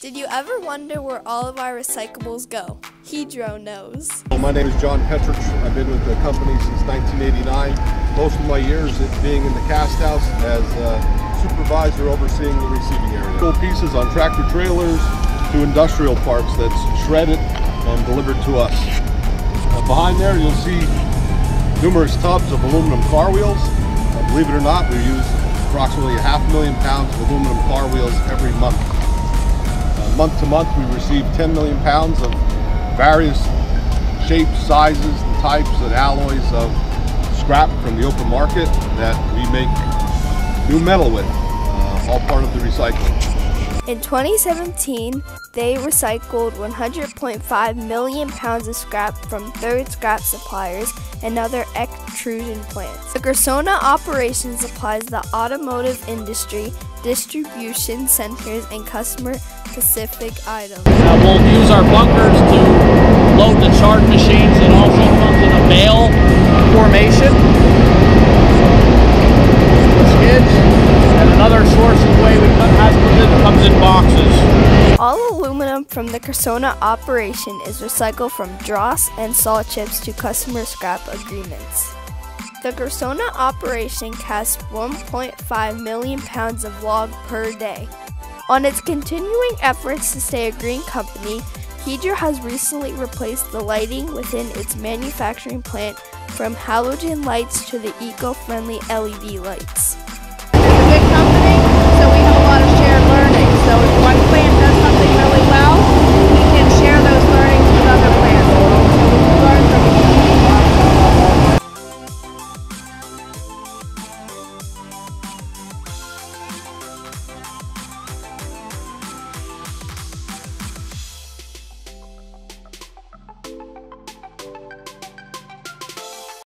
Did you ever wonder where all of our recyclables go? Hedro knows. My name is John Petrich. I've been with the company since 1989. Most of my years being in the cast house as a supervisor overseeing the receiving area. Full pieces on tractor trailers to industrial parts that's shredded and delivered to us. Behind there you'll see numerous tubs of aluminum car wheels. Believe it or not, we use approximately 500,000 pounds of aluminum car wheels every month. Month to month we receive 10 million pounds of various shapes, sizes, and types and alloys of scrap from the open market that we make new metal with, all part of the recycling. In 2017, they recycled 100.5 million pounds of scrap from third scrap suppliers and other extrusion plants. The Gersona operation supplies the automotive industry, distribution centers, and customer-specific items. We'll use our bunkers to load the charge machines. It also comes in a bale formation. Skids, and another source of way we comes in boxes. All aluminum from the Gersona operation is recycled from dross and saw chips to customer scrap agreements. The Gersona operation casts 1.5 million pounds of log per day. On its continuing efforts to stay a green company, Hedro has recently replaced the lighting within its manufacturing plant from halogen lights to the eco-friendly LED lights.